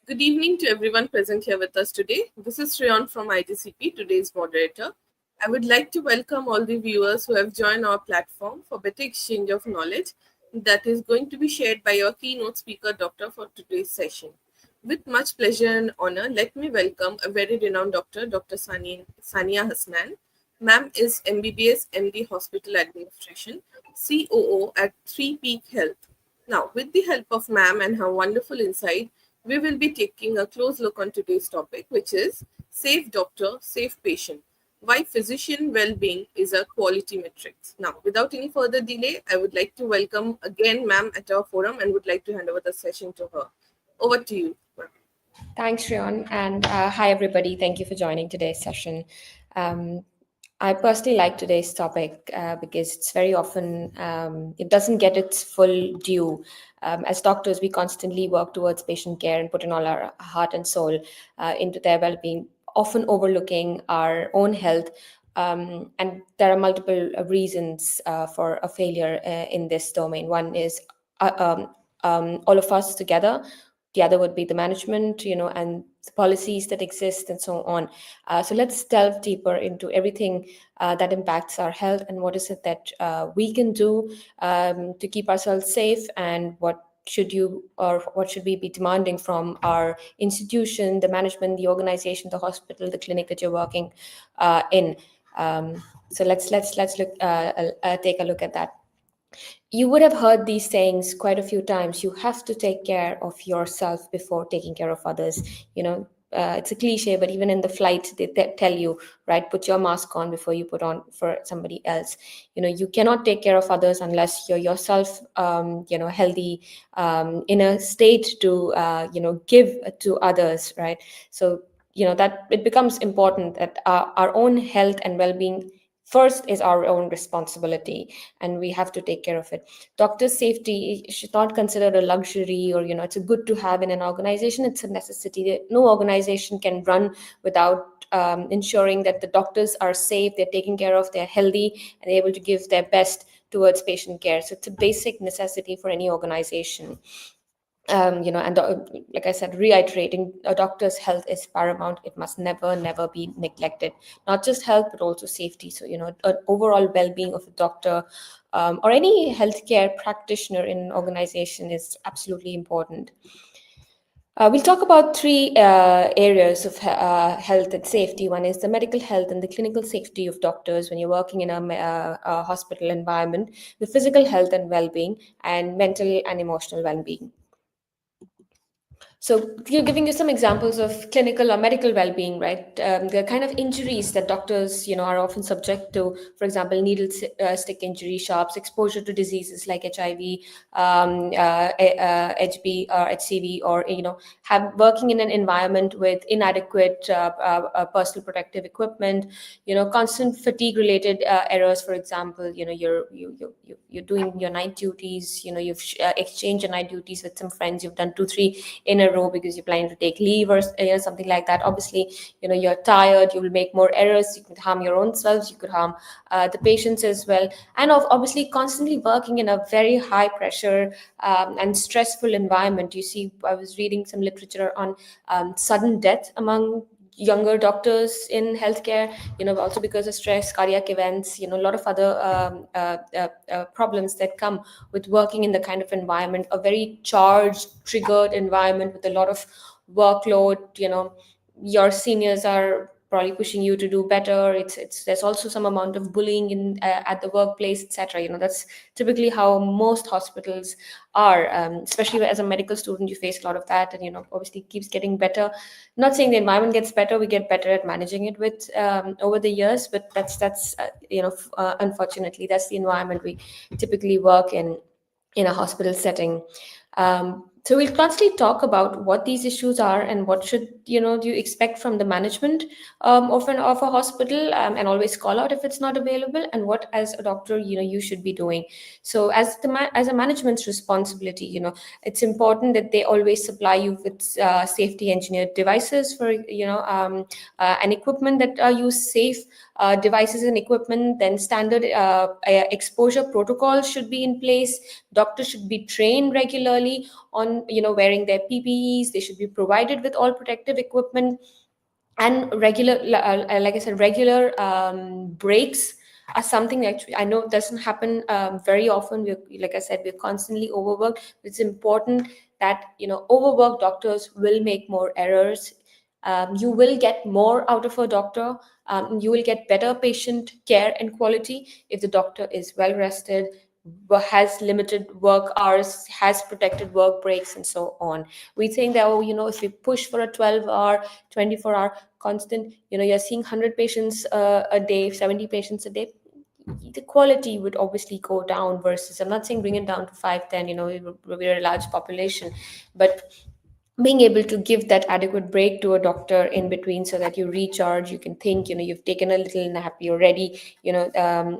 Good evening to everyone present here with us today. This is Shreyan from IGCP, today's moderator. I would like to welcome all the viewers who have joined our platform for better exchange of knowledge that is going to be shared by our keynote speaker, Doctor, for today's session. With much pleasure and honor, let me welcome a very renowned doctor, Dr. Sania Hasnan. Ma'am is MBBS MD Hospital Administration, COO at 3 Peak Health. Now, with the help of ma'am and her wonderful insight, we will be taking a close look on today's topic, which is Safe Doctor, Safe Patient. Why physician well-being is a quality metric. Now, without any further delay, I would like to welcome again ma'am at our forum and would like to hand over the session to her. Over to you, ma'am. Thanks, Shreyan, and hi, everybody. Thank you for joining today's session. Um, I personally like today's topic because it's very often, it doesn't get its full due. As doctors, we constantly work towards patient care and put in all our heart and soul into their well-being, often overlooking our own health. And there are multiple reasons for a failure in this domain. One is all of us together. The other would be the management, and the policies that exist and so on. So let's delve deeper into everything that impacts our health and what is it that we can do to keep ourselves safe, and what should we be demanding from our institution, the management, the organization, the hospital, the clinic that you're working in. So let's look take a look at that. You would have heard these sayings quite a few times. You have to take care of yourself before taking care of others. It's a cliche, but even in the flight, they tell you, right, put your mask on before you put on for somebody else. You cannot take care of others unless you're yourself, healthy, in a state to, give to others, right? So, that it becomes important that our own health and well-being first is our own responsibility, and we have to take care of it. Doctor's safety should not consider a luxury, or it's a good to have in an organization. It's a necessity. No organization can run without ensuring that the doctors are safe, they're taken care of, they're healthy, and able to give their best towards patient care. So it's a basic necessity for any organization. And like I said, reiterating, a doctor's health is paramount. It must never be neglected. Not just health, but also safety. So, an overall well-being of a doctor or any healthcare practitioner in an organization is absolutely important. We'll talk about three areas of health and safety. One is the medical health and the clinical safety of doctors when you're working in a hospital environment, the physical health and well-being, and mental and emotional well-being. So giving you some examples of clinical or medical well-being, right? The kind of injuries that doctors, are often subject to, for example, needle stick injury, sharps, exposure to diseases like HIV, HB or HCV, or, have working in an environment with inadequate personal protective equipment, constant fatigue-related errors. For example, you're doing your night duties, you've exchanged your night duties with some friends, you've done 2-3 in a row because you're planning to take leave or something like that. Obviously, you're tired, you will make more errors, you could harm your own selves, you could harm the patients as well. And obviously constantly working in a very high pressure and stressful environment. You see, I was reading some literature on sudden death among younger doctors in healthcare, also because of stress, cardiac events, a lot of other problems that come with working in the kind of environment, a very charged, triggered environment with a lot of workload. Your seniors are probably pushing you to do better. There's also some amount of bullying in at the workplace, etc. That's typically how most hospitals are. Especially as a medical student, you face a lot of that, and obviously it keeps getting better. Not saying the environment gets better, we get better at managing it with over the years, but that's unfortunately that's the environment we typically work in a hospital setting. So we'll constantly talk about what these issues are and what should you expect from the management of a hospital, and always call out if it's not available, and what as a doctor you should be doing. So as as a management's responsibility, it's important that they always supply you with safety engineered devices for and equipment that use safe devices and equipment. Then standard exposure protocols should be in place. Doctors should be trained regularly on on, wearing their PPEs. They should be provided with all protective equipment, and regular, like I said, regular breaks are something that I know doesn't happen very often. Like I said, we're constantly overworked. It's important that, overworked doctors will make more errors. You will get more out of a doctor. You will get better patient care and quality if the doctor is well rested, has limited work hours, has protected work breaks, and so on. We think that, oh, if we push for a 12-hour, 24-hour constant, you're seeing 100 patients a day, 70 patients a day, the quality would obviously go down. Versus, I'm not saying bring it down to 5, 10, we're a large population, but being able to give that adequate break to a doctor in between, so that you recharge, you can think, you've taken a little nap, you're ready.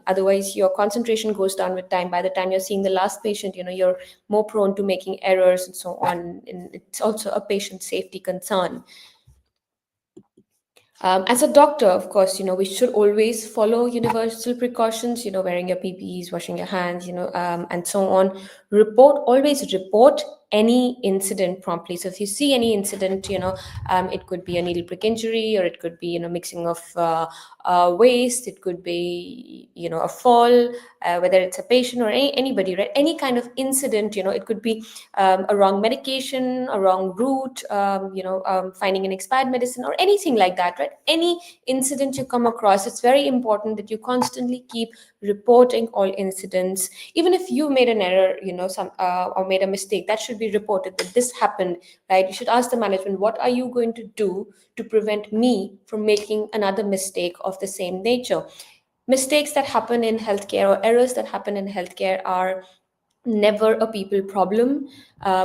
Otherwise your concentration goes down with time. By the time you're seeing the last patient, you're more prone to making errors and so on, and it's also a patient safety concern. As a doctor, of course, we should always follow universal precautions, wearing your PPEs, washing your hands, and so on. Always report any incident promptly. So if you see any incident, it could be a needle prick injury, or it could be, mixing of waste, it could be, a fall, whether it's a patient or anybody, right? Any kind of incident, it could be a wrong medication, a wrong route, finding an expired medicine, or anything like that, right? Any incident you come across, it's very important that you constantly keep reporting all incidents. Even if you made an error, some or made a mistake, that should be reported, that this happened, right? You should ask the management, what are you going to do to prevent me from making another mistake of the same nature? Mistakes that happen in healthcare, or errors that happen in healthcare, are never a people problem.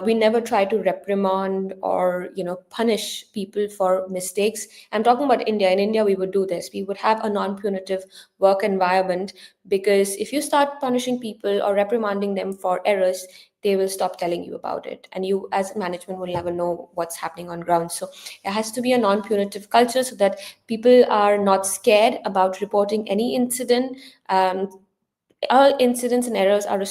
We never try to reprimand or, punish people for mistakes. I'm talking about India. In India, we would do this. We would have a non-punitive work environment, because if you start punishing people or reprimanding them for errors, they will stop telling you about it, and you as management will never know what's happening on ground. So it has to be a non-punitive culture, so that people are not scared about reporting any incident. All incidents and errors are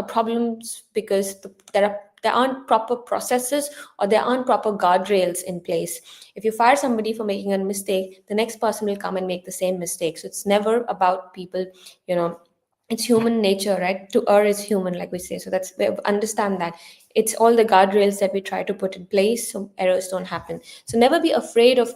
problems, because there aren't proper processes, or there aren't proper guardrails in place. If you fire somebody for making a mistake, the next person will come and make the same mistake. So it's never about people. you know it's human nature, right? To err is human, like we say. So we understand that. It's all the guardrails that we try to put in place, so errors don't happen. So never be afraid of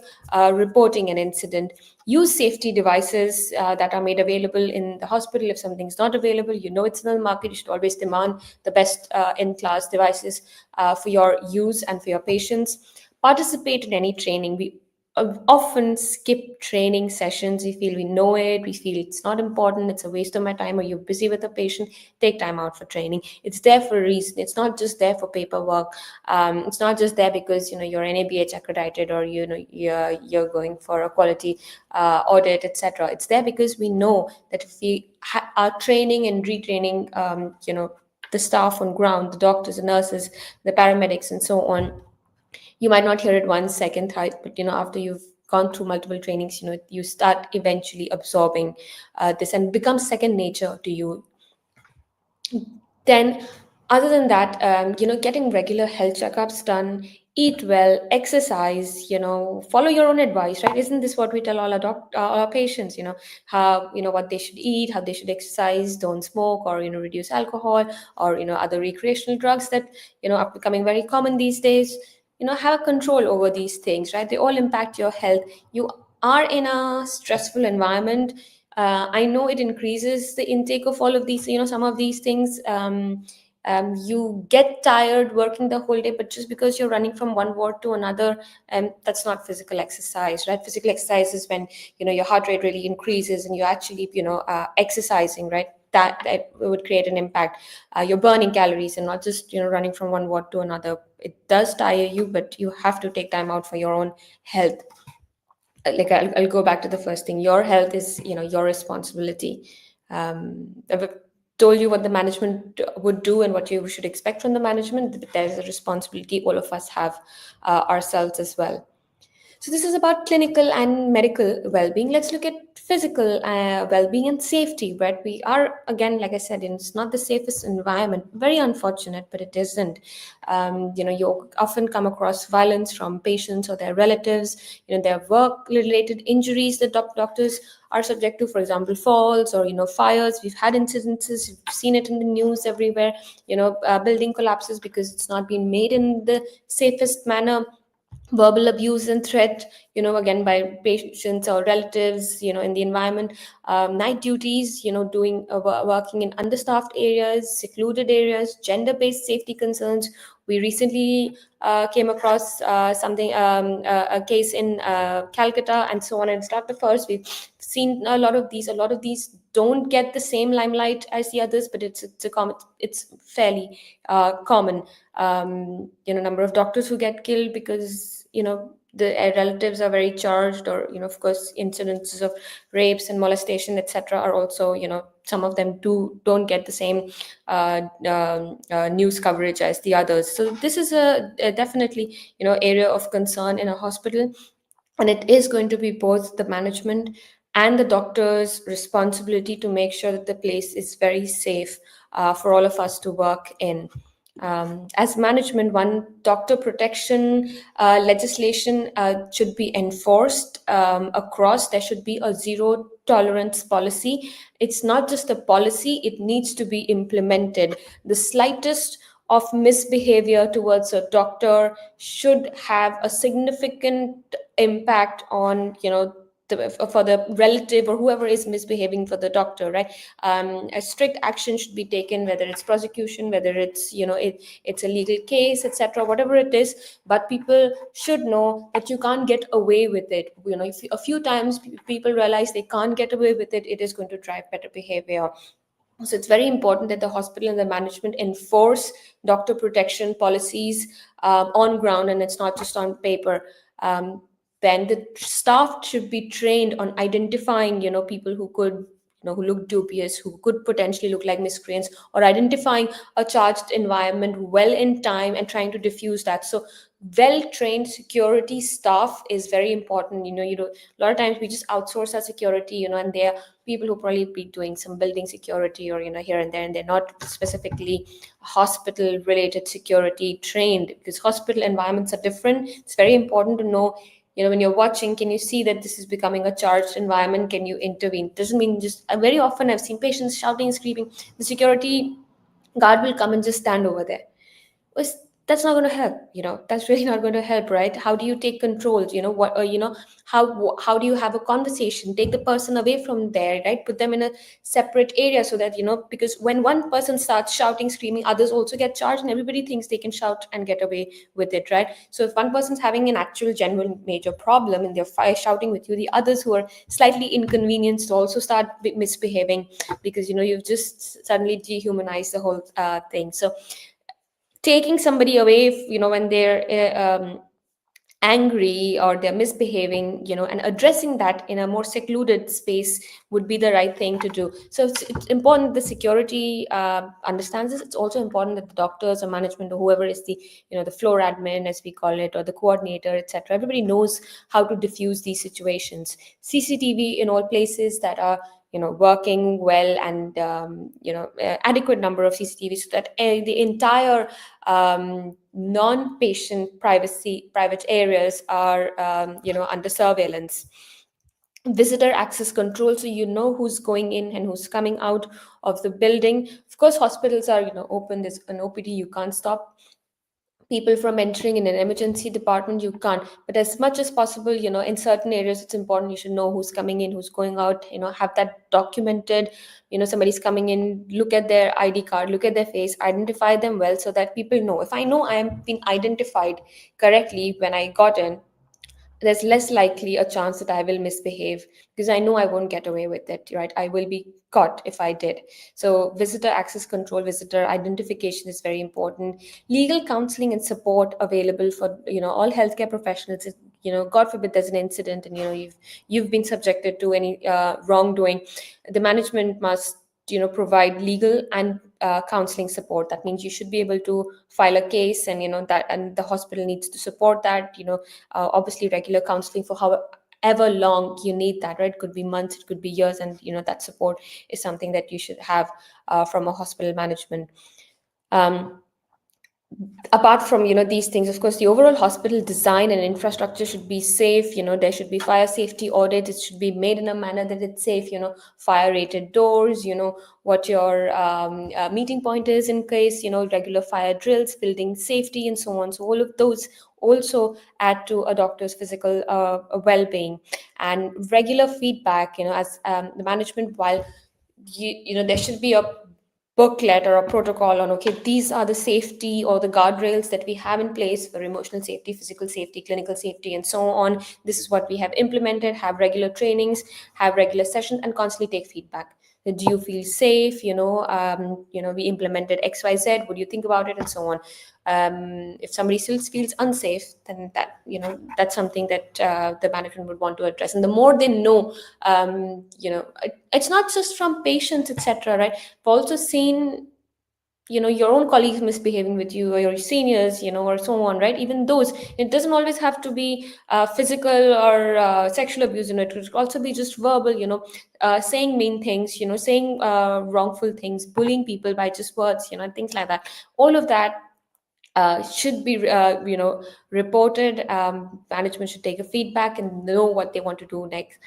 reporting an incident. Use safety devices that are made available in the hospital. If something's not available, it's in the market, you should always demand the best in class devices for your use and for your patients. Participate in any training. We often skip training sessions. We feel we know it, we feel it's not important, it's a waste of my time, or you're busy with a patient. Take time out for training. It's there for a reason. It's not just there for paperwork. It's not just there because you're NABH accredited, or you're going for a quality audit, etc. It's there because we know that if we are training and retraining the staff on ground, the doctors, the nurses, the paramedics, and so on, you might not hear it one second, third, but after you've gone through multiple trainings, you start eventually absorbing this, and becomes second nature to you. Then, other than that, getting regular health checkups done, eat well, exercise, follow your own advice, right? Isn't this what we tell all our patients? How, what they should eat, how they should exercise, don't smoke, or reduce alcohol, or other recreational drugs that are becoming very common these days. Have control over these things, right? They all impact your health. You are in a stressful environment. I know it increases the intake of all of these, some of these things. You get tired working the whole day, but just because you're running from one ward to another, that's not physical exercise, right? Physical exercise is when, your heart rate really increases, and you're actually, exercising, right? That would create an impact. You're burning calories, and not just, running from one ward to another. It does tire you, but you have to take time out for your own health. Like I'll go back to the first thing. Your health is your responsibility. I've told you what the management would do and what you should expect from the management. There's a responsibility all of us have ourselves as well. So this is about clinical and medical well-being. Let's look at physical well-being and safety, right? We are, again, like I said, it's not the safest environment. Very unfortunate, but it isn't. You often come across violence from patients or their relatives. Their work-related injuries that doctors are subject to, for example, falls or fires. We've had incidences, you've seen it in the news everywhere. Building collapses because it's not been made in the safest manner. Verbal abuse and threat, again, by patients or relatives, in the environment. Night duties, doing working in understaffed areas, secluded areas, gender-based safety concerns. We recently came across something a case in Calcutta, and so on. And it's not the first. We've seen a lot of these don't get the same limelight as the others, but it's fairly common. Number of doctors who get killed because the relatives are very charged, or of course incidences of rapes and molestation, etc., are also, some of them don't get the same news coverage as the others. So this is a definitely area of concern in a hospital, and it is going to be both the management and the doctor's responsibility to make sure that the place is very safe for all of us to work in. As management, one, doctor protection legislation should be enforced across. There should be a zero tolerance policy. It's not just a policy, it needs to be implemented. The slightest of misbehavior towards a doctor should have a significant impact on for the relative or whoever is misbehaving for the doctor, right? A strict action should be taken, whether it's prosecution, whether it's it's a legal case, etc., whatever it is. But people should know that you can't get away with it. If a few times people realize they can't get away with it, it is going to drive better behavior. So it's very important that the hospital and the management enforce doctor protection policies on ground, and it's not just on paper. Um, then the staff should be trained on identifying, people who could, who look dubious, who could potentially look like miscreants, or identifying a charged environment well in time and trying to diffuse that. So well-trained security staff is very important. A lot of times we just outsource our security, and there are people who probably be doing some building security or here and there, and they're not specifically hospital related security trained, because hospital environments are different. It's very important to know, when you're watching, can you see that this is becoming a charged environment? Can you intervene? Doesn't mean just very often I've seen patients shouting and screaming. The security guard will come and just stand over there. Was That's not going to help. That's really not going to help, right? How do you take control? What how do you have a conversation, take the person away from there, right? Put them in a separate area, so that because when one person starts shouting, screaming, others also get charged, and everybody thinks they can shout and get away with it, right? So if one person's having an actual genuine major problem and they're shouting with you, the others who are slightly inconvenienced also start misbehaving, because you've just suddenly dehumanized the whole thing. So taking somebody away, when they're angry or they're misbehaving, and addressing that in a more secluded space would be the right thing to do. So it's important the security understands this. It's also important that the doctors or management or whoever is the the floor admin, as we call it, or the coordinator, etc., everybody knows how to diffuse these situations. CCTV in all places that are working well, and adequate number of CCTVs, so that the entire non-patient private areas are under surveillance. Visitor access control, so who's going in and who's coming out of the building. Of course, hospitals are open. There's an OPD, you can't stop people from entering. In an emergency department, you can't. But as much as possible, in certain areas, it's important you should know who's coming in, who's going out, have that documented. Somebody's coming in, look at their ID card, look at their face, identify them well, so that people know. If I know I am being identified correctly when I got in, there's less likely a chance that I will misbehave, because I know I won't get away with it, right? I will be caught if I did. So visitor access control, visitor identification is very important. Legal counseling and support available for all healthcare professionals. God forbid there's an incident, and you've been subjected to any wrongdoing. The management must provide legal and counseling support. That means you should be able to file a case, and that, and the hospital needs to support that. Obviously regular counseling for ever long, you need that, right? It could be months, it could be years, and that support is something that you should have from a hospital management. um, Apart from these things, of course, the overall hospital design and infrastructure should be safe. There should be fire safety audits. It should be made in a manner that it's safe. Fire rated doors. What your meeting point is in case, regular fire drills, building safety, and so on. So all of those also add to a doctor's physical well-being. And regular feedback, as the management, while there should be a booklet or a protocol on, okay, these are the safety or the guardrails that we have in place for emotional safety, physical safety, clinical safety, and so on. This is what we have implemented. Have regular trainings, have regular sessions, and constantly take feedback. Do you feel safe? We implemented XYZ, what do you think about it, and so on. If somebody still feels unsafe, then that's something that the management would want to address. And the more they know, it's not just from patients, etc., right? I've also seen your own colleagues misbehaving with you, or your seniors, or so on, right? Even those, it doesn't always have to be physical or sexual abuse. It could also be just verbal, saying mean things, saying wrongful things, bullying people by just words, and things like that. All of that should be reported. Management should take a feedback and know what they want to do next.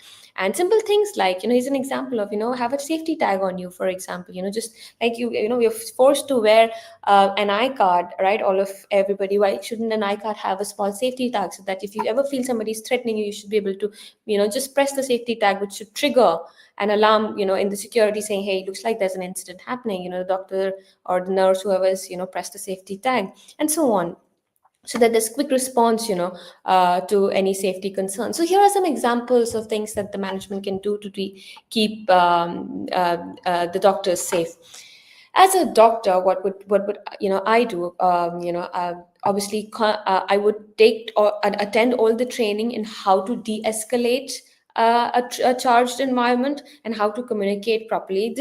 And simple things like, here's an example of, have a safety tag on you, for example. Just like you're forced to wear an eye card, right? All of everybody, why shouldn't an eye card have a small safety tag, so that if you ever feel somebody's threatening you, you should be able to just press the safety tag, which should trigger an alarm in the security, saying, hey, looks like there's an incident happening. The doctor or the nurse, whoever is pressed the safety tag, and so on, so that there's quick response to any safety concerns. So here are some examples of things that the management can do to keep the doctors safe. As a doctor, what would I do? Obviously, I would take or attend all the training in how to de-escalate a charged environment, and how to communicate properly.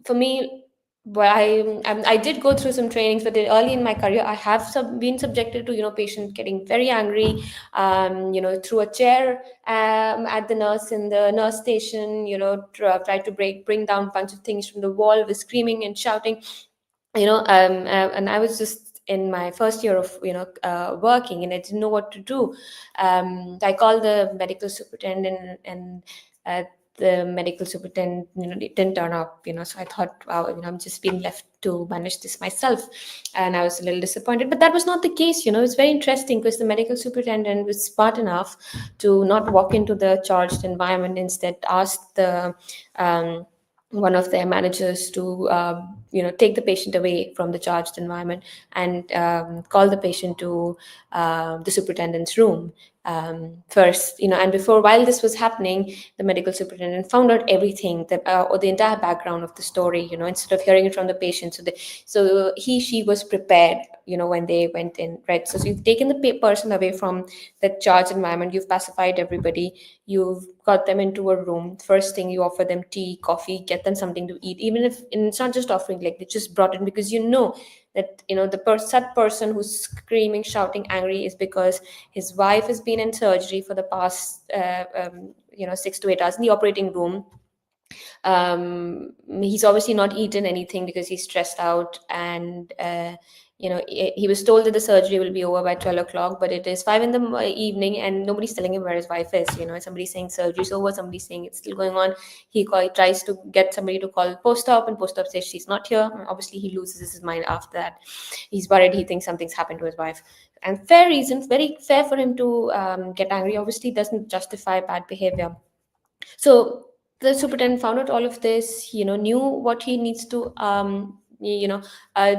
For me, well, I did go through some trainings, but early in my career, I have been subjected to patient getting very angry, through a chair at the nurse in the nurse station, try to bring down a bunch of things from the wall, with screaming and shouting. And I was just in my first year of working, and I didn't know what to do. I called the medical superintendent, and the medical superintendent didn't turn up. So I thought, wow, I'm just being left to manage this myself, and I was a little disappointed. But that was not the case. It's very interesting, because the medical superintendent was smart enough to not walk into the charged environment, instead ask the one of their managers to take the patient away from the charged environment, and call the patient to the superintendent's room first. And before, while this was happening, the medical superintendent found out everything, or the entire background of the story, instead of hearing it from the patient. So she was prepared, when they went in, right? So you've taken the person away from that charged environment, you've pacified everybody, you've got them into a room. First thing, you offer them tea, coffee, get them something to eat, even if, and it's not just offering, like they just brought in, because that that person who's screaming, shouting, angry, is because his wife has been in surgery for the past 6 to 8 hours in the operating room. He's obviously not eaten anything because he's stressed out, and he was told that the surgery will be over by 12 o'clock, but it is 5 in the evening, and nobody's telling him where his wife is. Somebody's saying surgery's over, somebody's saying it's still going on. He tries to get somebody to call post-op, and post-op says she's not here. Obviously, he loses his mind after that. He's worried, he thinks something's happened to his wife, and fair reasons, very fair for him to get angry. Obviously doesn't justify bad behavior. So the superintendent found out all of this, knew what he needs to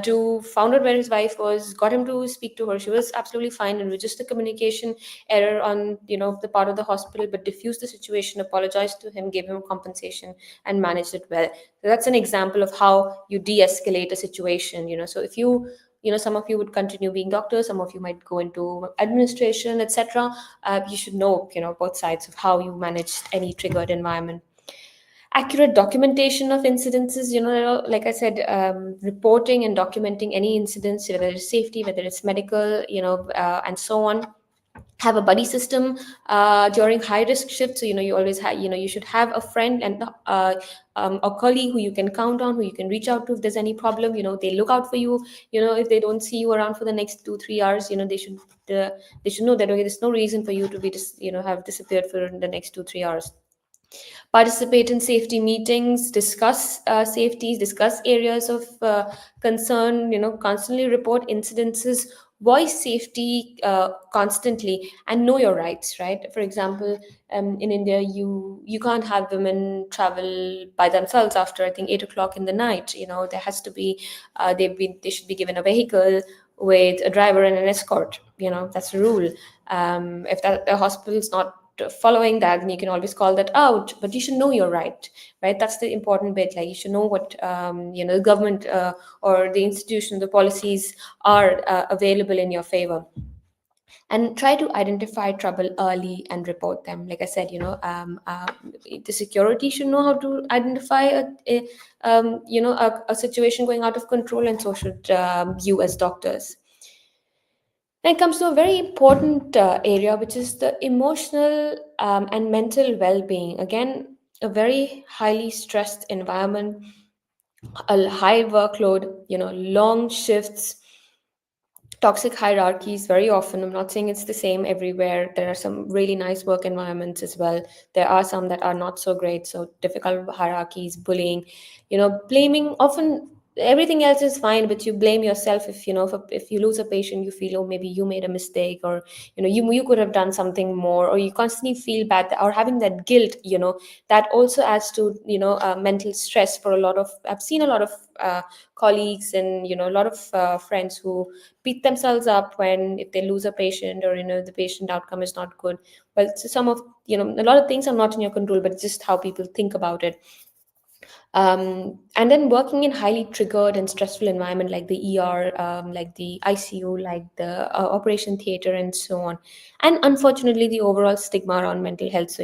do, found out where his wife was, got him to speak to her. She was absolutely fine, and it was just a communication error on the part of the hospital, but diffused the situation, apologized to him, gave him compensation, and managed it well. So that's an example of how you de-escalate a situation. So if some of you would continue being doctors, some of you might go into administration, etc. You should know both sides of how you manage any triggered environment. Accurate documentation of incidences, like I said, reporting and documenting any incidents, whether it's safety, whether it's medical, and so on. have a buddy system during high risk shifts. So you always have, you should have a friend and a colleague who you can count on, who you can reach out to if there's any problem. They look out for you. If they don't see you around for the next 2-3 hours, uh, they should know that, okay, there's no reason for you to be have disappeared for the next 2-3 hours. Participate in safety meetings, discuss safeties, discuss areas of concern, constantly report incidences, voice safety constantly, and know your rights, right? For example, in India, you can't have women travel by themselves after, I think, 8 o'clock in the night. There has to be, they should be given a vehicle with a driver and an escort. That's the rule. If that the hospital's not following that, then you can always call that out, but you should know your right? That's the important bit. Like, you should know what the government or the institution, the policies are available in your favor, and try to identify trouble early and report them. Like I said, the security should know how to identify a situation going out of control, and so should you as doctors. Then it comes to a very important area, which is the emotional and mental well-being. Again, a very highly stressed environment, a high workload, long shifts, toxic hierarchies. Very often, I'm not saying it's the same everywhere. There are some really nice work environments as well. There are some that are not so great. So difficult hierarchies, bullying, blaming. Often everything else is fine, but you blame yourself if if you lose a patient, you feel, oh, maybe you made a mistake, or you could have done something more, or you constantly feel bad, or having that guilt. That also adds to mental stress for a lot of. I've seen a lot of colleagues, and a lot of friends who beat themselves up when, if they lose a patient, or the patient outcome is not good. Well, so some of, a lot of things are not in your control, but it's just how people think about it. And then working in highly triggered and stressful environment, like the ER, like the ICU, like the operation theater, and so on. And unfortunately, the overall stigma around mental health. So,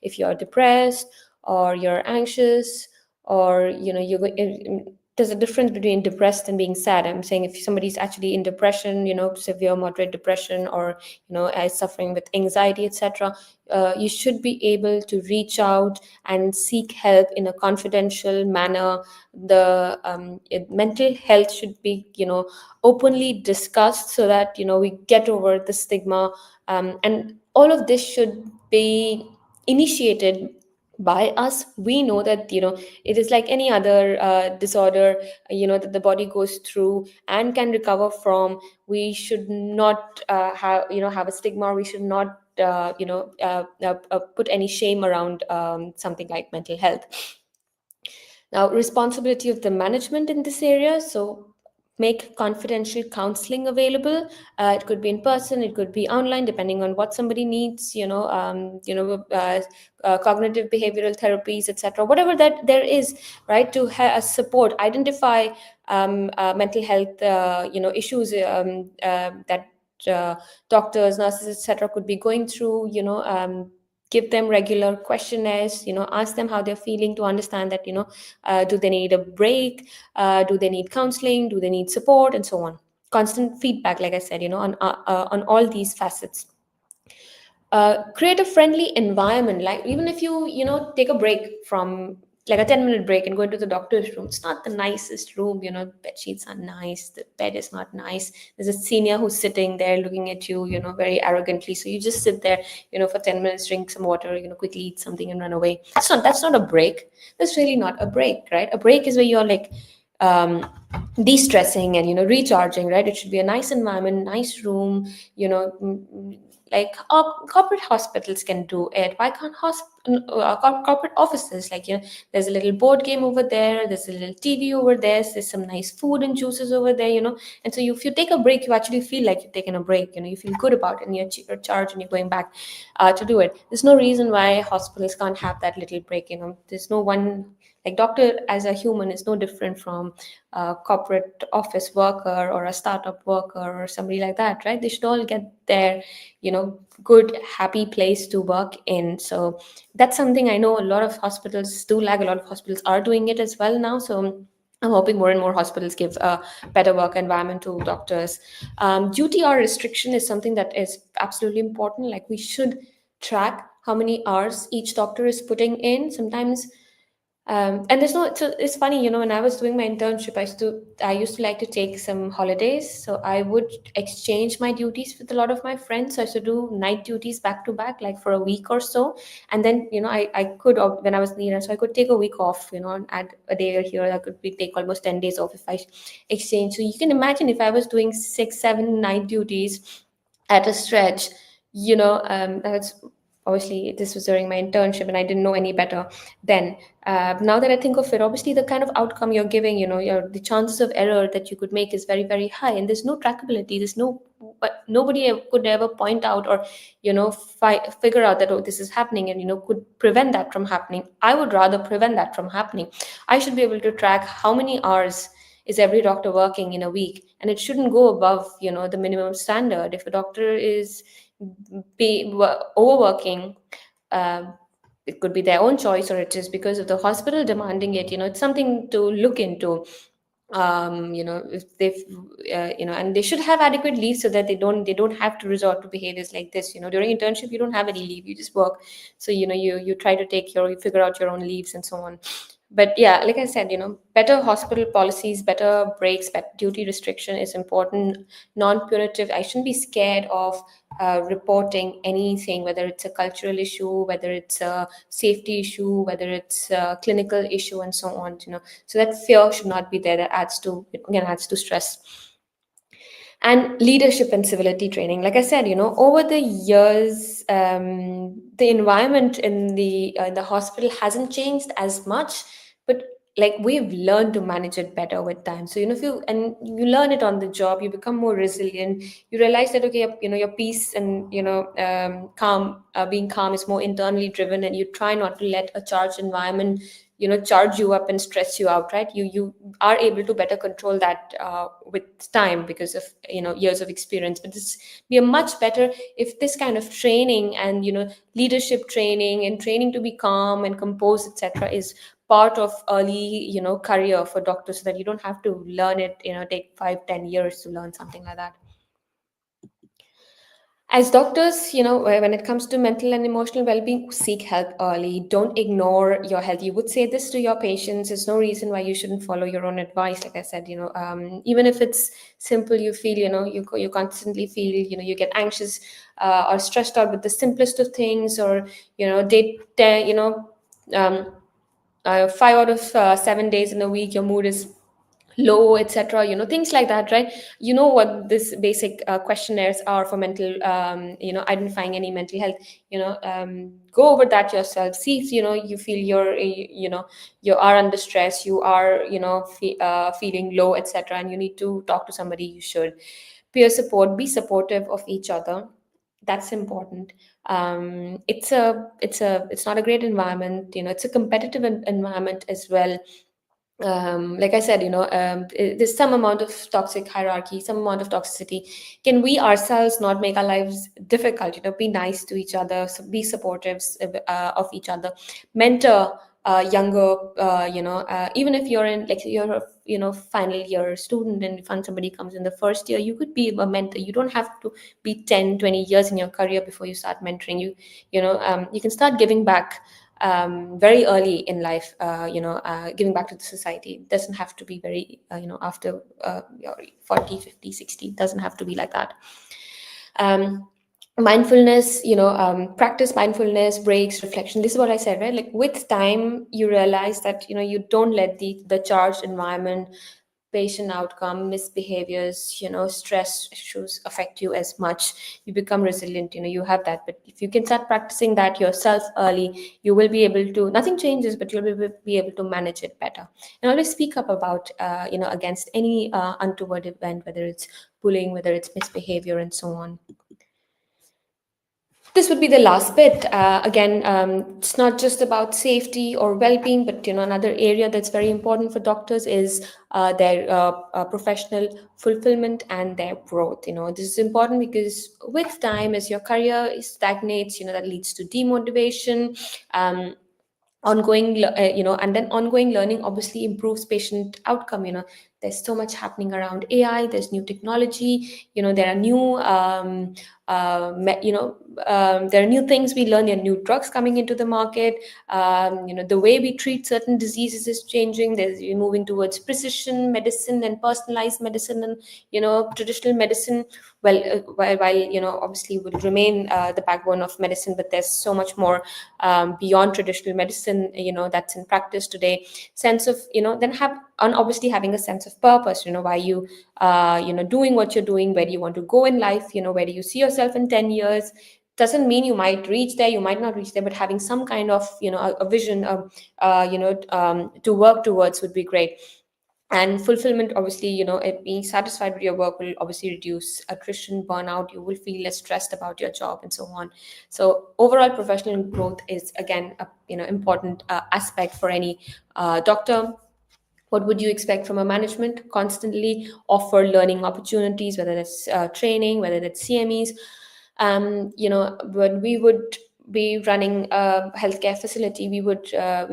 if you're depressed, or you're anxious, or there's a difference between depressed and being sad. I'm saying, if somebody's actually in depression, severe moderate depression, or is suffering with anxiety, etc., you should be able to reach out and seek help in a confidential manner. The mental health should be openly discussed, so that we get over the stigma. And all of this should be initiated by us. We know that it is like any other disorder, that the body goes through and can recover from. We should not have a stigma. We should not put any shame around something like mental health. Now, responsibility of the management in this area. So, make confidential counseling available. It could be in person, it could be online, depending on what somebody needs. Cognitive behavioral therapies, etc. Whatever that there is, right, to support, identify mental health, issues that uh, doctors, nurses, etc. could be going through. Give them regular questionnaires, ask them how they're feeling, to understand that do they need a break, do they need counseling, do they need support, and so on. Constant feedback, like I said, on all these facets. Create a friendly environment. Like, even if you take a break from, like, a 10-minute break, and go into the doctor's room, it's not the nicest room. Bed sheets are nice, the bed is not nice, there's a senior who's sitting there looking at you, very arrogantly. So you just sit there, for 10 minutes, drink some water, quickly eat something and run away. That's not a break. That's really not a break, right? A break is where you're like um de-stressing and recharging, right? It should be a nice environment, nice room. Like, corporate hospitals can do it. Why can't corporate offices? Like, there's a little board game over there, there's a little TV over there's some nice food and juices over there. And so if you take a break, you actually feel like you've taken a break. You feel good about it, and you're charged, and you're going back to do it. There's no reason why hospitals can't have that little break. There's no one, like, doctor as a human is no different from a corporate office worker, or a startup worker, or somebody like that, right? They should all get their good, happy place to work in. So that's something I know a lot of hospitals do lack. A lot of hospitals are doing it as well now. So I'm hoping more and more hospitals give a better work environment to doctors. Duty or restriction is something that is absolutely important. Like we should track how many hours each doctor is putting in. Sometimes and there's no, so it's funny, when I was doing my internship, I used to like to take some holidays. So I would exchange my duties with a lot of my friends. So I used to do night duties back to back, like for a week or so. And then, I could, when I was leader, so I could take a week off, and add a day here. I could take almost 10 days off if I exchange. So you can imagine if I was doing 6, 7 night duties at a stretch, that's obviously this was during my internship and I didn't know any better then. Now that I think of it, obviously the kind of outcome you're giving, the chances of error that you could make is very, very high, and there's no trackability. There's no, but nobody could ever point out or figure out that, oh, this is happening, and could prevent that from happening. I would rather prevent that from happening. I should be able to track how many hours is every doctor working in a week, and it shouldn't go above the minimum standard. If a doctor is overworking, uh, it could be their own choice or it is because of the hospital demanding it. It's something to look into. If they've and they should have adequate leave so that they don't have to resort to behaviors like this. During internship you don't have any leave, you just work. So you try to you figure out your own leaves and so on. But yeah, like I said, better hospital policies, better breaks, better duty restriction is important. Non-punitive, I shouldn't be scared of reporting anything, whether it's a cultural issue, whether it's a safety issue, whether it's a clinical issue, and so on. So that fear should not be there. That adds to stress. And leadership and civility training, like I said, over the years, the environment in the hospital hasn't changed as much, but like we've learned to manage it better with time. So if you learn it on the job, you become more resilient. You realize that, okay, your peace and calm, being calm is more internally driven, and you try not to let a charged environment charge you up and stress you out, right? You are able to better control that with time because of years of experience. But this be a much better if this kind of training and leadership training and training to be calm and composed, etc., is part of early career for doctors, so that you don't have to learn it, take 5, 10 years to learn something like that. As doctors, when it comes to mental and emotional well-being, seek help early. Don't ignore your health. You would say this to your patients. There's no reason why you shouldn't follow your own advice. Like I said, even if it's simple, you feel, you constantly feel, you get anxious or stressed out with the simplest of things, or um, 5 out of 7 days in a week, your mood is low, etc., things like that, right? You know what this basic questionnaires are for mental, identifying any mental health. Go over that yourself, see if you feel you are under stress, you are feeling low, etc., and you need to talk to somebody. You should peer support, be supportive of each other. That's important. It's not a great environment. It's a competitive environment as well. Like I said, there's some amount of toxic hierarchy, some amount of toxicity. Can we ourselves not make our lives difficult? Be nice to each other, be supportive of each other, mentor younger, even if you're in, like, you're a final year student and you find somebody comes in the first year, you could be a mentor. You don't have to be 10, 20 years in your career before you start mentoring. You can start giving back very early in life, giving back to the society. It doesn't have to be very, after your 40, 50, 60. It doesn't have to be like that. um, Mindfulness, practice mindfulness, breaks, reflection. This is what I said, right? Like with time you realize that you don't let the charged environment, patient outcome, misbehaviors, stress issues affect you as much. You become resilient, you have that. But if you can start practicing that yourself early, you will be able to, nothing changes, but you'll be able to manage it better. And always speak up about, against any untoward event, whether it's bullying, whether it's misbehavior, and so on. This would be the last bit. Again, it's not just about safety or well-being, but another area that's very important for doctors is their professional fulfillment and their growth. This is important because with time, as your career stagnates, that leads to demotivation. and then ongoing learning obviously improves patient outcome. There's so much happening around AI, there's new technology, there are new there are new things we learn, there are new drugs coming into the market. The way we treat certain diseases is changing. There's You're moving towards precision medicine and personalized medicine, and traditional medicine, while obviously will remain the backbone of medicine, but there's so much more beyond traditional medicine, that's in practice today. Sense of, then have and obviously having a sense of purpose, why you doing what you're doing, where do you want to go in life, where do you see yourself in 10 years. Doesn't mean you might reach there, you might not reach there, but having some kind of a vision, to work towards would be great. And fulfillment, obviously, being satisfied with your work will obviously reduce attrition, burnout, you will feel less stressed about your job and so on. So overall professional growth is again a important aspect for any doctor. What would you expect from a management? Constantly offer learning opportunities, whether that's training, whether that's CMEs. When we would be running a healthcare facility, we would, I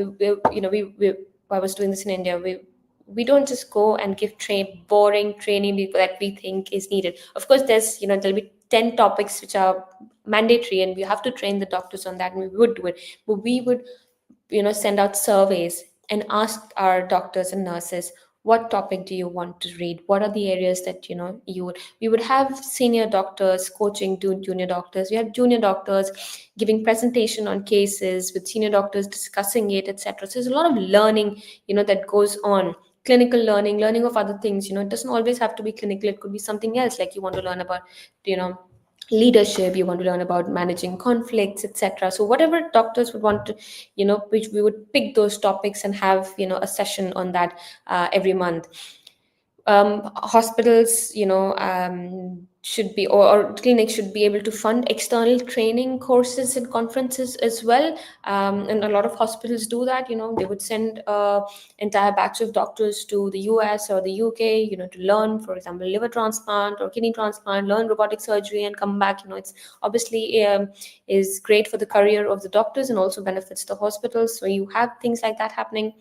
was doing this in India. We don't just go and give boring training that we think is needed. Of course, there'll be 10 topics which are mandatory, and we have to train the doctors on that, and we would do it. But we would send out surveys and ask our doctors and nurses, what topic do you want to read, what are the areas that we would have senior doctors coaching to junior doctors, we have junior doctors giving presentation on cases with senior doctors discussing it, etc. So there's a lot of learning that goes on. Clinical learning of other things, it doesn't always have to be clinical, it could be something else, like you want to learn about you know leadership, you want to learn about managing conflicts, etc. So whatever doctors would want to, which we would pick those topics and have a session on that every month. Hospitals, should be, or clinics should be able to fund external training courses and conferences as well. And a lot of hospitals do that. They would send entire batch of doctors to the US or the UK, to learn, for example, liver transplant or kidney transplant, learn robotic surgery, and come back. It's obviously is great for the career of the doctors and also benefits the hospitals. So you have things like that happening,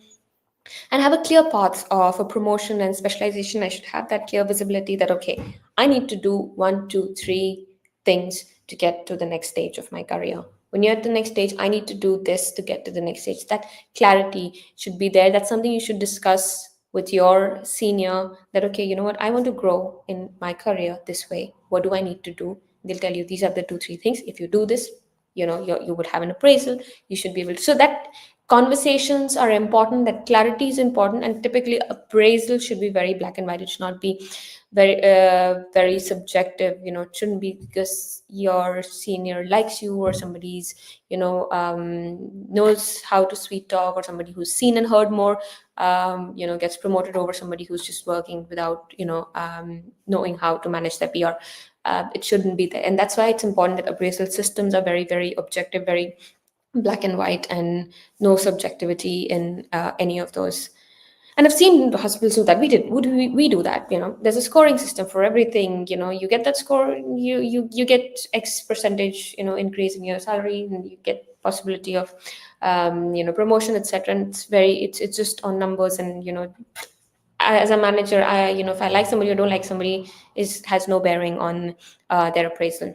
and have a clear path of a promotion and specialization. I should have that clear visibility that, okay, I need to do one, two, three things to get to the next stage of my career. When you're at the next stage, I need to do this to get to the next stage. That clarity should be there. That's something you should discuss with your senior, that, okay, you know what, I want to grow in my career this way. What do I need to do? They'll tell you these are the two, three things. If you do this, you would have an appraisal. You should be able to. So that conversations are important, that clarity is important, and typically appraisal should be very black and white. It should not be very subjective. It shouldn't be because your senior likes you, or somebody's knows how to sweet talk, or somebody who's seen and heard more gets promoted over somebody who's just working without knowing how to manage their PR. It shouldn't be there, and that's why it's important that appraisal systems are very, very objective, very black and white, and no subjectivity in any of those. And I've seen the hospitals do that. We do that. There's a scoring system for everything. You get that score, you get X percentage, increase in your salary, and you get possibility of, promotion, etc. And it's just on numbers. And as a manager, if I like somebody or don't like somebody, is has no bearing on their appraisal.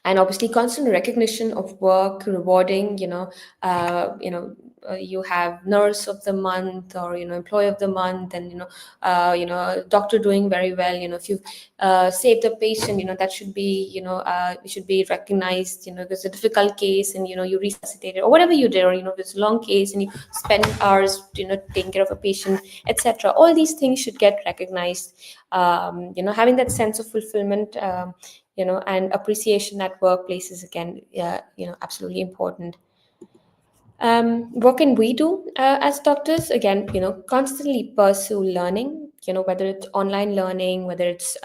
And obviously constant recognition of work, rewarding. You have nurse of the month, or employee of the month, and doctor doing very well. If you saved a patient, that should be, it should be recognized. There's a difficult case, and you resuscitated, or whatever you did, or there's a long case and you spend hours taking care of a patient, etc. All these things should get recognized. Having that sense of fulfillment, and appreciation at workplaces, again, absolutely important. What can we do as doctors? Again, constantly pursue learning. Whether it's online learning, whether it's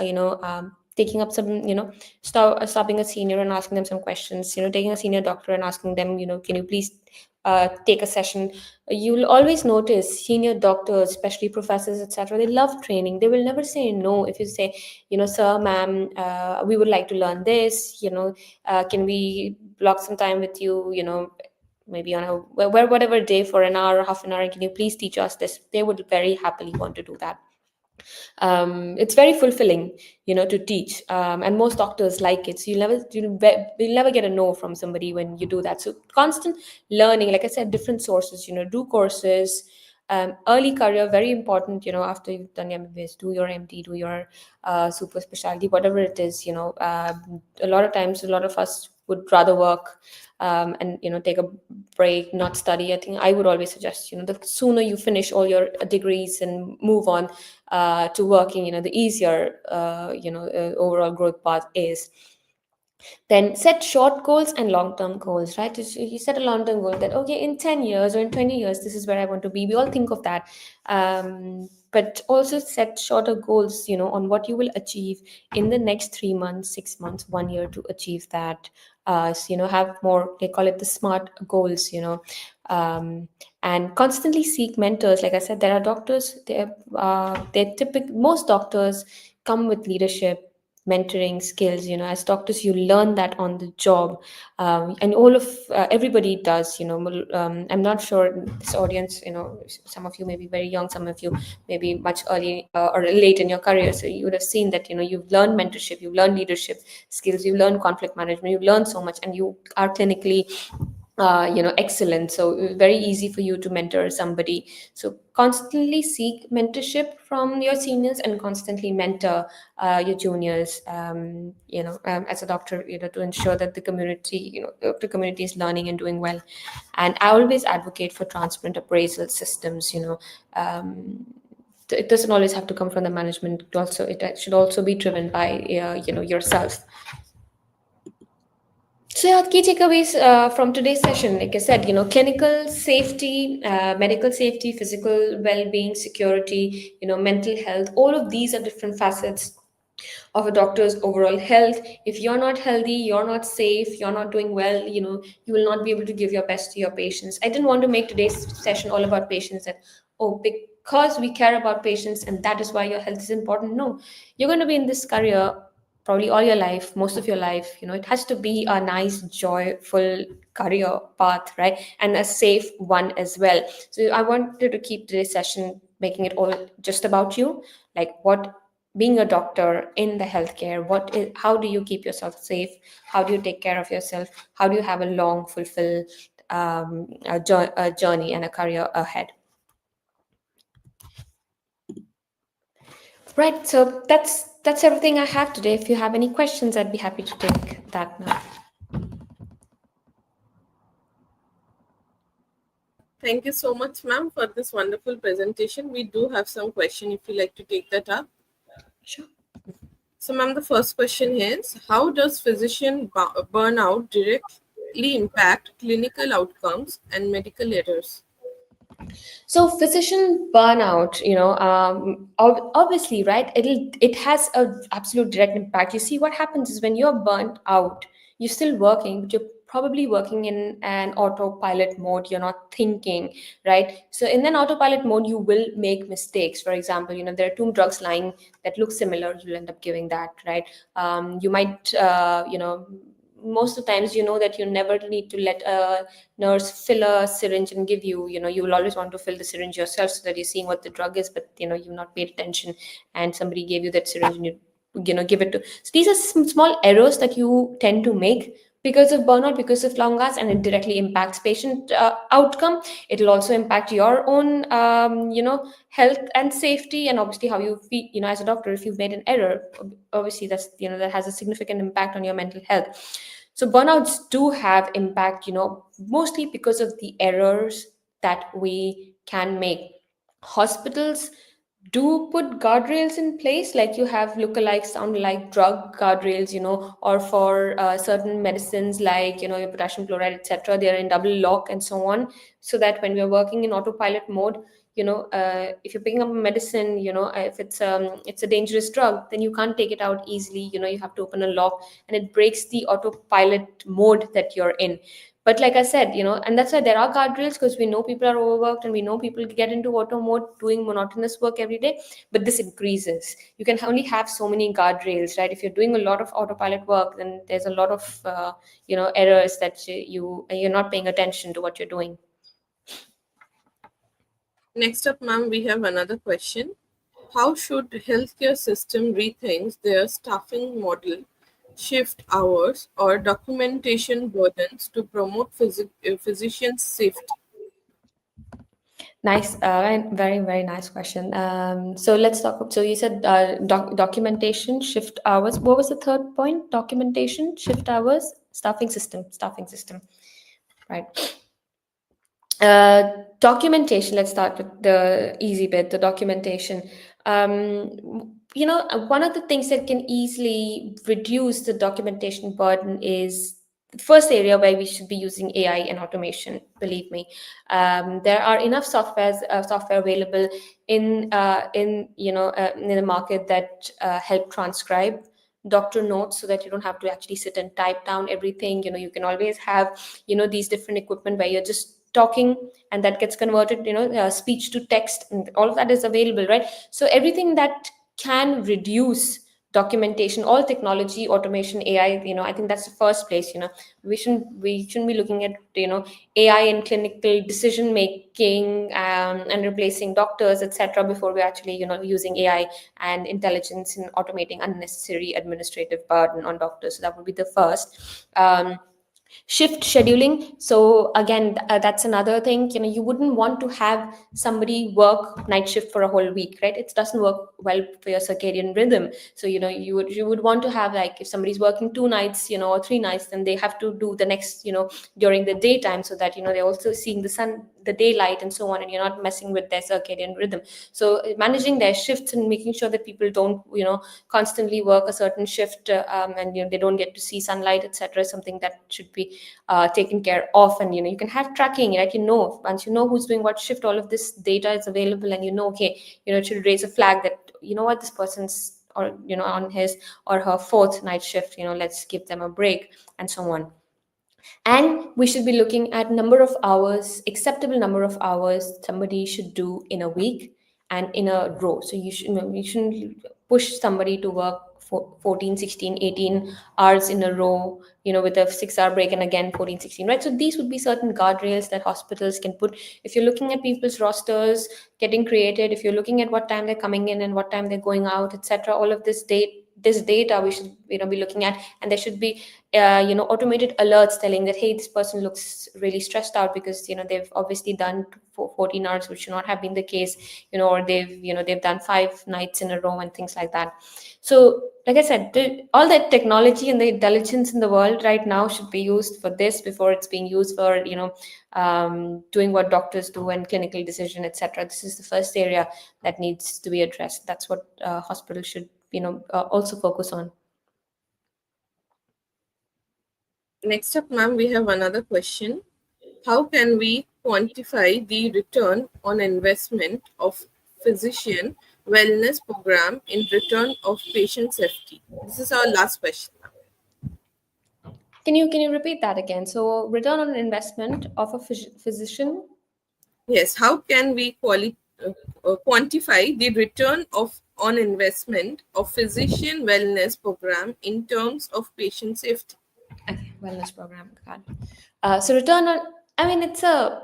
taking up some, stopping a senior and asking them some questions. Taking a senior doctor and asking them, can you please take a session? You'll always notice senior doctors, especially professors, etc. They love training. They will never say no if you say, sir, ma'am, we would like to learn this. Can we block some time with you? maybe on a whatever day for an hour or half an hour, can you please teach us this? They would very happily want to do that. It's very fulfilling, to teach, and most doctors like it. So you'll never get a no from somebody when you do that. So constant learning, like I said, different sources, do courses. Early career, very important. After you've done your MBBS, do your MD, do your super specialty, whatever it is. A lot of times, a lot of us would rather work, and take a break, not study. I think I would always suggest, the sooner you finish all your degrees and move on to working, the easier overall growth path is. Then set short goals and long-term goals, right? You set a long-term goal that, okay, in 10 years or in 20 years, this is where I want to be. We all think of that. But also set shorter goals, on what you will achieve in the next 3 months, 6 months, 1 year to achieve that. So, have more, they call it the SMART goals, um, and constantly seek mentors. Like I said, there are doctors, they're most doctors come with leadership, mentoring skills. As doctors, you learn that on the job, and all of everybody does. I'm not sure this audience, some of you may be very young, some of you may be much early or late in your career, so you would have seen that, you've learned mentorship, you've learned leadership skills, you've learned conflict management, you've learned so much, and you are clinically excellent. So very easy for you to mentor somebody. So constantly seek mentorship from your seniors and constantly mentor your juniors. As a doctor, to ensure that the community, the community is learning and doing well. And I always advocate for transparent appraisal systems. It doesn't always have to come from the management. It should also be driven by yourself. So, yeah, key takeaways from today's session, like I said, clinical safety, medical safety, physical well-being, security, mental health. All of these are different facets of a doctor's overall health. If you're not healthy, you're not safe, you're not doing well, you will not be able to give your best to your patients. I didn't want to make today's session all about patients, that, oh, because we care about patients and that is why your health is important. No, you're going to be in this career probably all your life, most of your life. It has to be a nice, joyful career path, right? And a safe one as well. So I wanted to keep today's session making it all just about you, like what being a doctor in the healthcare, how do you keep yourself safe, how do you take care of yourself, how do you have a long fulfilled a journey and a career ahead. Right, so that's everything I have today. If you have any questions, I'd be happy to take that now. Thank you so much, ma'am, for this wonderful presentation. We do have some question if you like to take that up. Sure. So, ma'am, the first question is, how does physician burnout directly impact clinical outcomes and medical errors? So physician burnout, obviously, right? It has a absolute direct impact. You see, what happens is when you're burnt out, you're still working, but you're probably working in an autopilot mode. You're not thinking, right? So in an autopilot mode, you will make mistakes. For example, there are two drugs lying that look similar. You'll end up giving that, right? You might, most of the times, that you never need to let a nurse fill a syringe and give you. You will always want to fill the syringe yourself so that you're seeing what the drug is, but you've not paid attention and somebody gave you that syringe and you give it to. So these are some small errors that you tend to make because of burnout, because of long hours, and it directly impacts patient outcome. It will also impact your own health and safety, and obviously how you feel, as a doctor. If you've made an error, obviously that's that has a significant impact on your mental health. So burnouts do have impact, mostly because of the errors that we can make. Hospitals do put guardrails in place, like you have look-alike, sound-alike drug guardrails, or for certain medicines like, your potassium chloride, etc. They are in double lock and so on, so that when we're working in autopilot mode, if you're picking up a medicine, if it's a dangerous drug, then you can't take it out easily. You have to open a lock, and it breaks the autopilot mode that you're in. But like I said, and that's why there are guardrails, because we know people are overworked and we know people get into auto mode doing monotonous work every day. But this increases. You can only have so many guardrails, right? If you're doing a lot of autopilot work, then there's a lot of errors that you're not paying attention to what you're doing. Next up, ma'am, we have another question. How should healthcare system rethink their staffing model, shift hours, or documentation burdens to promote physician safety? Nice, very, very nice question. So let's talk. So you said documentation, shift hours. What was the third point? Documentation, shift hours, staffing system, right? Documentation. Let's start with the easy bit, the documentation. One of the things that can easily reduce the documentation burden is the first area where we should be using AI and automation. Believe me, there are enough software available in the market that help transcribe doctor notes, so that you don't have to actually sit and type down everything. You can always have these different equipment where you're just talking, and that gets converted, speech to text, and all of that is available, right? So everything that can reduce documentation, all technology, automation, AI, I think that's the first place. We shouldn't be looking at AI in clinical decision making, and replacing doctors, etc., before we're actually using AI and intelligence in automating unnecessary administrative burden on doctors. So that would be the first. Shift scheduling. So again, that's another thing. You wouldn't want to have somebody work night shift for a whole week, right? It doesn't work well for your circadian rhythm. So you would want to have, like, if somebody's working 2 nights, or 3 nights, then they have to do the next, during the daytime, so that they're also seeing the sun, the daylight, and so on, and you're not messing with their circadian rhythm. So managing their shifts and making sure that people don't constantly work a certain shift, and they don't get to see sunlight, etc., is something that should be taken care of. And you can have tracking, like, once you know who's doing what shift, all of this data is available, and okay, it should raise a flag that what, this person's, or on his or her fourth night shift, let's give them a break, and so on. And we should be looking at number of hours, acceptable number of hours somebody should do in a week and in a row. So you shouldn't push somebody to work for 14, 16, 18 hours in a row, with a 6-hour break, and again 14, 16, right? So these would be certain guardrails that hospitals can put. If you're looking at people's rosters getting created, if you're looking at what time they're coming in and what time they're going out, etc., all of this data we should be looking at. And there should be automated alerts telling that, hey, this person looks really stressed out because they've obviously done for 14 hours, which should not have been the case, or they've done 5 nights in a row and things like that. So like I said, all that technology and the intelligence in the world right now should be used for this before it's being used for doing what doctors do and clinical decision, etc. This is the first area that needs to be addressed. That's what hospitals should also focus on. Next up, ma'am, we have another question. How can we quantify the return on investment of physician wellness program in return of patient safety? This is our last question. Can you repeat that again? So return on investment of a physician. Yes, how can we quantify the return of on investment of physician wellness program in terms of patient safety? Okay, wellness program. Got it. So return on. I mean, so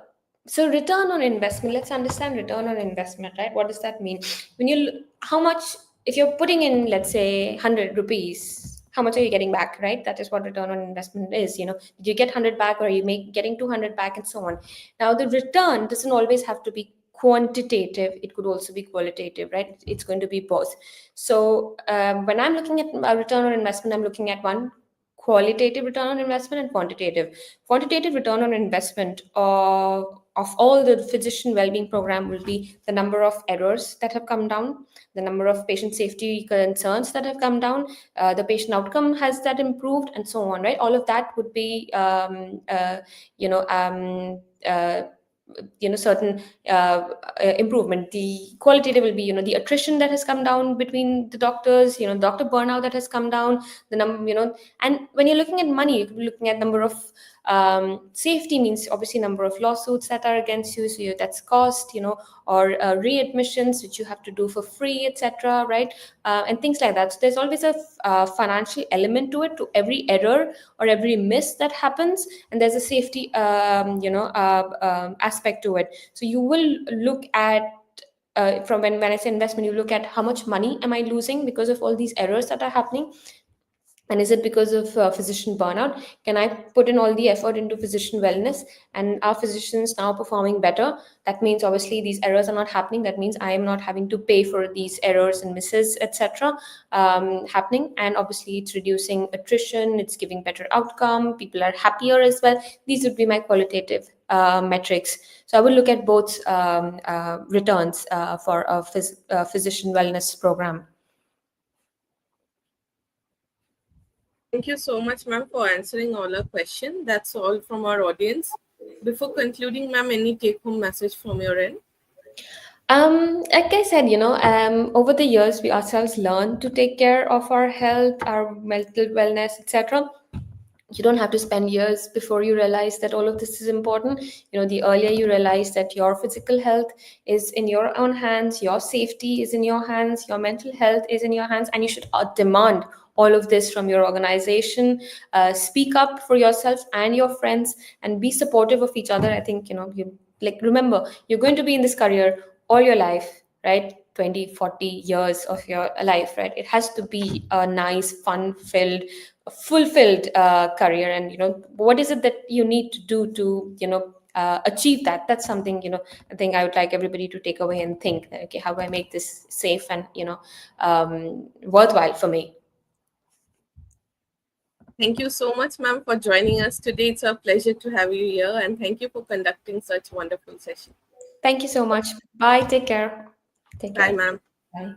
return on investment. Let's understand return on investment, right? What does that mean? When how much, if you're putting in, let's say, 100 rupees, how much are you getting back, right? That is what return on investment is. Did you get 100 back, or are you getting 200 back, and so on. Now, the return doesn't always have to be quantitative. It could also be qualitative, right? It's going to be both. So when I'm looking at a return on investment, I'm looking at one, qualitative return on investment, and quantitative return on investment of all the physician well-being program will be the number of errors that have come down, the number of patient safety concerns that have come down, the patient outcome has that improved, and so on, right? All of that would be certain improvement. The qualitative will be, the attrition that has come down between the doctors, doctor burnout that has come down, the number, and when you're looking at money, you could be looking at number of safety, means obviously number of lawsuits that are against you, so that's cost, or readmissions which you have to do for free, etc., right? And things like that. So there's always a financial element to it, to every error or every miss that happens, and there's a safety aspect to it. So you will look at, from when I say investment, you look at how much money am I losing because of all these errors that are happening, and is it because of physician burnout? Can I put in all the effort into physician wellness, and are physicians now performing better? That means obviously these errors are not happening. That means I am not having to pay for these errors and misses, etc., happening. And obviously it's reducing attrition, it's giving better outcome, people are happier as well. These would be my qualitative metrics. So I would look at both returns for a physician wellness program. Thank you so much, ma'am, for answering all our questions. That's all from our audience. Before concluding, ma'am, any take-home message from your end? Like I said, over the years, we ourselves learn to take care of our health, our mental wellness, etc. You don't have to spend years before you realize that all of this is important. The earlier you realize that your physical health is in your own hands, your safety is in your hands, your mental health is in your hands, and you should demand all of this from your organization. Speak up for yourself and your friends, and be supportive of each other. I think, you, like, remember, you're going to be in this career all your life, right? 20, 40 years of your life, right? It has to be a nice, fun filled, fulfilled career. And what is it that you need to do to achieve that? That's something, I think I would like everybody to take away and think that, okay, how do I make this safe and worthwhile for me? Thank you so much, ma'am, for joining us today. It's a pleasure to have you here, and thank you for conducting such wonderful session. Thank you so much. Bye, take care. Take Bye, care. ma'am. Bye.